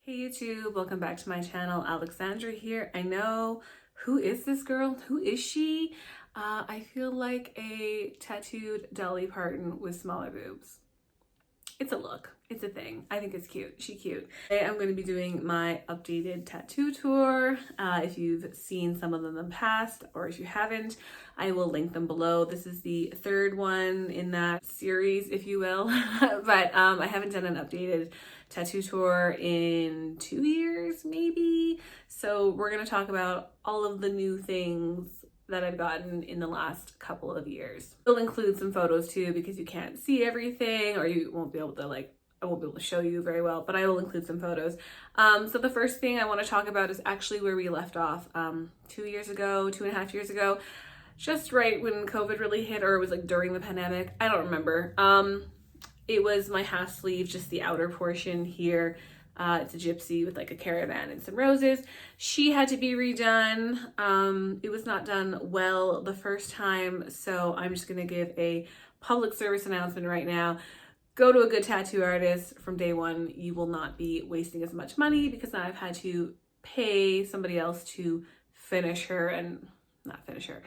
Hey YouTube, welcome back to my channel. Alexandra here. I know, who is this girl? Who is she? I feel like a tattooed Dolly Parton with smaller boobs. It's a look. It's a thing. I think it's cute. She cute. Today I'm going to be doing my updated tattoo tour. If you've seen some of them in the past, or if you haven't, I will link them below. This is the third one in that series, if you will. But I haven't done an updated tattoo tour in 2 years, maybe. So we're going to talk about all of the new things that I've gotten in the last couple of years. It'll include some photos too, because you can't see everything, or you won't be able to I won't be able to show you very well, but I will include some photos. So the first thing I want to talk about is actually where we left off 2.5 years ago, just right when COVID really hit, or it was like during the pandemic. I don't remember. It was my half sleeve, just the outer portion here. It's a gypsy with like a caravan and some roses. She had to be redone. It was not done well the first time, so I'm just gonna give a public service announcement right now. Go to a good tattoo artist from day one. You will not be wasting as much money, because now I've had to pay somebody else to finish her and not finish her,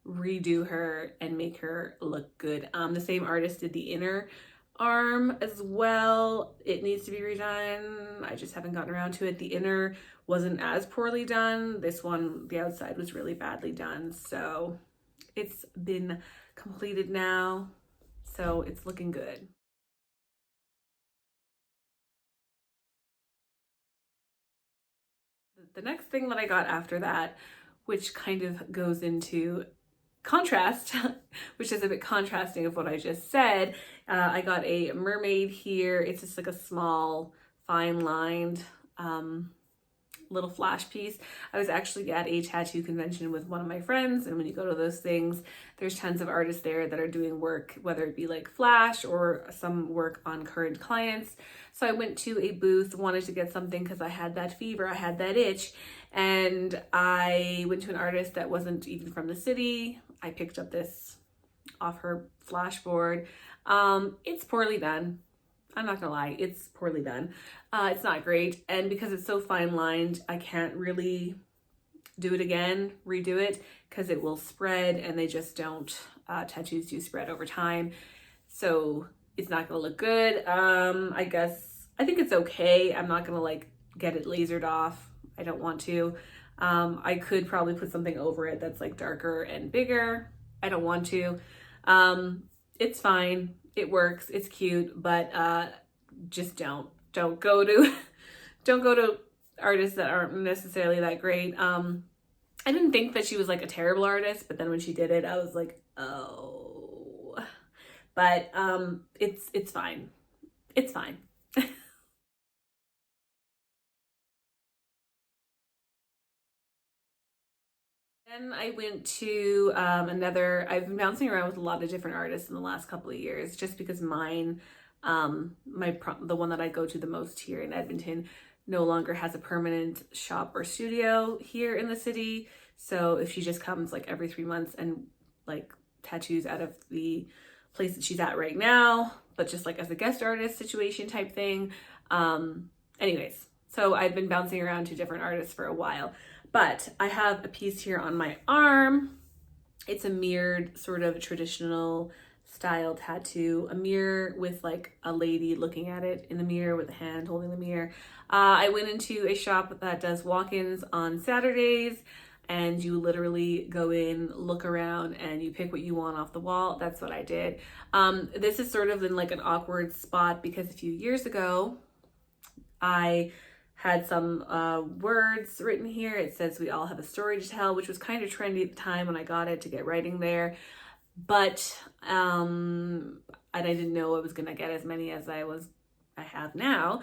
redo her and make her look good. The same artist did the inner arm as well. It needs to be redone. I just haven't gotten around to it. The inner wasn't as poorly done. This one, the outside, was really badly done. So it's been completed now. So it's looking good. The next thing that I got after that, which kind of goes into contrast, which is a bit contrasting of what I just said, I got a Mermaid here. It's just like a small, fine lined little flash piece. I was actually at a tattoo convention with one of my friends, and when you go to those things, there's tons of artists there that are doing work, whether it be like flash or some work on current clients. So I went to a booth, wanted to get something because I had that fever, I had that itch, and I went to an artist that wasn't even from the city. I picked up this off her flashboard. It's poorly done. I'm not gonna lie, it's poorly done. It's not great, and because it's so fine lined, I can't really do it again, redo it, because it will spread, and they just don't. Tattoos do spread over time, so it's not gonna look good. I think it's okay. I'm not gonna like get it lasered off. I don't want to. I could probably put something over it that's like darker and bigger. I don't want to. It's fine. It works. It's cute, but just don't go to don't go to artists that aren't necessarily that great. I didn't think that she was like a terrible artist, but then when she did it, I was like, oh. But it's fine. It's fine. Then I went to I've been bouncing around with a lot of different artists in the last couple of years, just because mine, the one that I go to the most here in Edmonton, no longer has a permanent shop or studio here in the city. So if she just comes like every 3 months and like tattoos out of the place that she's at right now, but just like as a guest artist situation type thing. Anyways, so I've been bouncing around to different artists for a while. But I have a piece here on my arm. It's a mirrored sort of traditional style tattoo, a mirror with like a lady looking at it in the mirror with a hand holding the mirror. I went into a shop that does walk-ins on Saturdays, and you literally go in, look around, and you pick what you want off the wall. That's what I did. This is sort of in like an awkward spot, because a few years ago, I had some words written here. It says, "We all have a story to tell," which was kind of trendy at the time when I got it, to get writing there. But and I didn't know I was gonna get as many as I have now.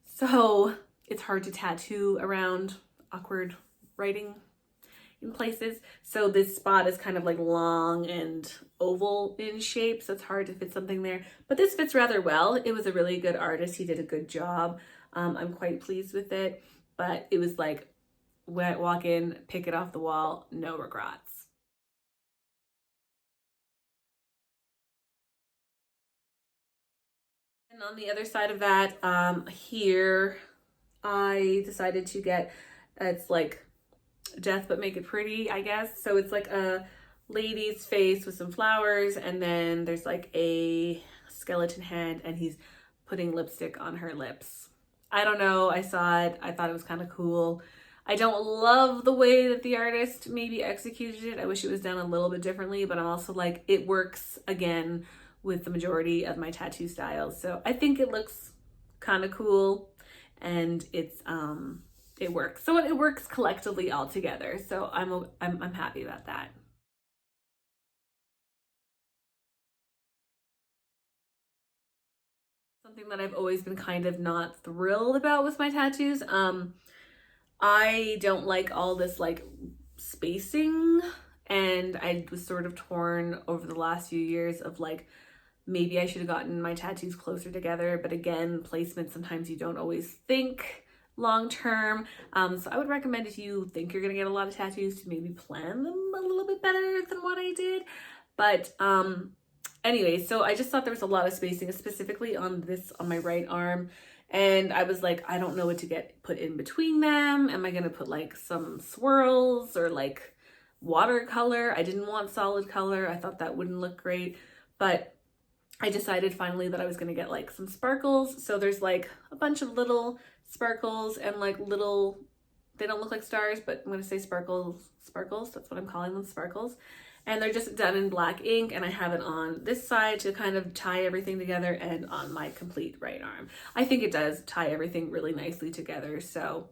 So it's hard to tattoo around awkward writing in places. So this spot is kind of like long and oval in shape, so it's hard to fit something there. But this fits rather well. It was a really good artist. He did a good job. I'm quite pleased with it, but it was like, walk in, pick it off the wall, no regrets. And on the other side of that, here I decided to get, it's like Death But Make It Pretty, I guess. So it's like a lady's face with some flowers, and then there's like a skeleton hand, and he's putting lipstick on her lips. I don't know, I saw it, I thought it was kind of cool. I don't love the way that the artist maybe executed it. I wish it was done a little bit differently, but I'm also like, it works again with the majority of my tattoo styles. So I think it looks kind of cool, and it works. So it works collectively all together. So I'm happy about that. Something that I've always been kind of not thrilled about with my tattoos. I don't like all this like spacing, and I was sort of torn over the last few years of like, maybe I should have gotten my tattoos closer together, but again, placement, sometimes you don't always think long term. So I would recommend, if you think you're gonna get a lot of tattoos, to maybe plan them a little bit better than what I did. But anyway, so I just thought there was a lot of spacing, specifically on my right arm. And I was like, I don't know what to get put in between them. Am I gonna put like some swirls or like watercolor? I didn't want solid color. I thought that wouldn't look great. But I decided finally that I was gonna get like some sparkles. So there's like a bunch of little sparkles and like little, they don't look like stars, but I'm gonna say sparkles. That's what I'm calling them, sparkles. And they're just done in black ink, and I have it on this side to kind of tie everything together, and on my complete right arm. I think it does tie everything really nicely together, so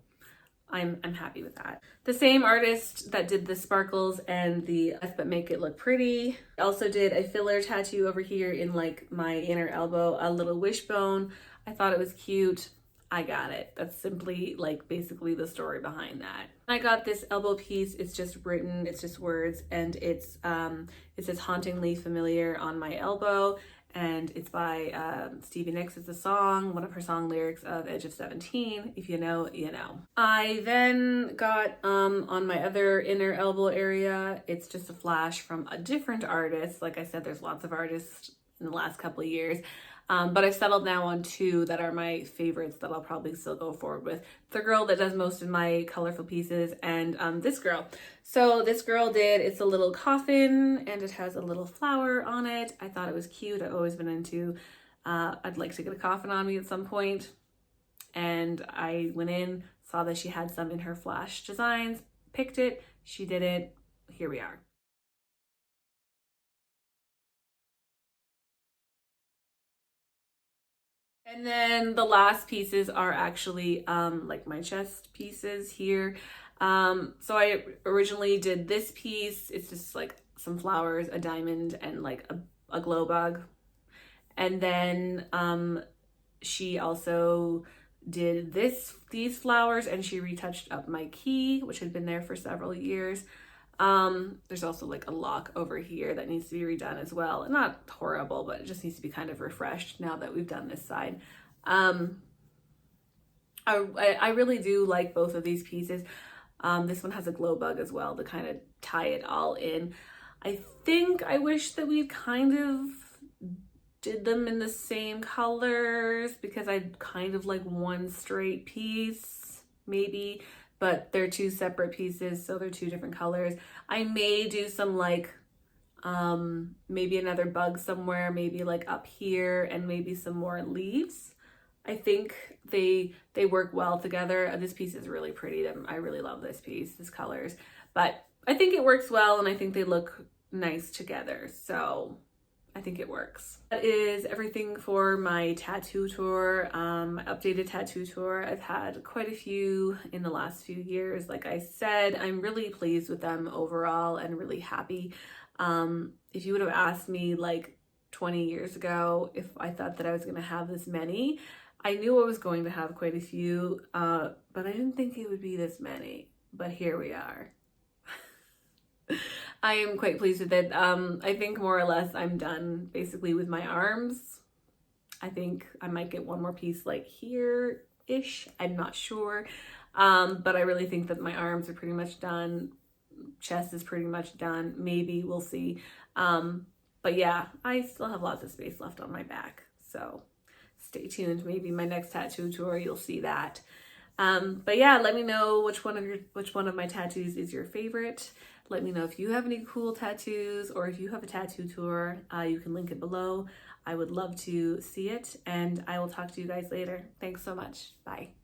I'm happy with that. The same artist that did the sparkles and the But Make It Look Pretty also did a filler tattoo over here in like my inner elbow, a little wishbone. I thought it was cute. I got it. That's simply like basically the story behind that. I got this elbow piece. It's just written, it's just words, and it says "Hauntingly Familiar" on my elbow, and it's by Stevie Nicks. It's a song, one of her song lyrics of Edge of 17. If you know, you know. I then got on my other inner elbow area, it's just a flash from a different artist. Like I said, there's lots of artists in the last couple of years. But I've settled now on two that are my favorites that I'll probably still go forward with. The girl that does most of my colorful pieces, and this girl. So this girl it's a little coffin, and it has a little flower on it. I thought it was cute. I've always been into, I'd like to get a coffin on me at some point. And I went in, saw that she had some in her flash designs, picked it, she did it, here we are. And then the last pieces are actually like my chest pieces here. So I originally did this piece. It's just like some flowers, a diamond, and like a glow bug. And then she also did these flowers, and she retouched up my key, which had been there for several years. There's also like a lock over here that needs to be redone as well. Not horrible, but it just needs to be kind of refreshed now that we've done this side. I really do like both of these pieces. This one has a glow bug as well to kind of tie it all in. I think I wish that we kind of did them in the same colors, because I'd kind of like one straight piece, maybe. But they're two separate pieces, so they're two different colors. I may do some like, maybe another bug somewhere, maybe like up here, and maybe some more leaves. I think they work well together. This piece is really pretty. I really love this piece, these colors. But I think it works well, and I think they look nice together. So I think it works. That is everything for my tattoo tour, my updated tattoo tour. I've had quite a few in the last few years. Like I said, I'm really pleased with them overall and really happy. If you would have asked me like 20 years ago if I thought that I was going to have this many, I knew I was going to have quite a few, but I didn't think it would be this many. But here we are. I am quite pleased with it. I think more or less I'm done basically with my arms. I think I might get one more piece like here-ish. I'm not sure. But I really think that my arms are pretty much done. Chest is pretty much done. Maybe, we'll see. But yeah, I still have lots of space left on my back. So stay tuned. Maybe my next tattoo tour, you'll see that. But yeah, let me know which one of my tattoos is your favorite. Let me know if you have any cool tattoos, or if you have a tattoo tour. You can link it below. I would love to see it, and I will talk to you guys later. Thanks so much. Bye.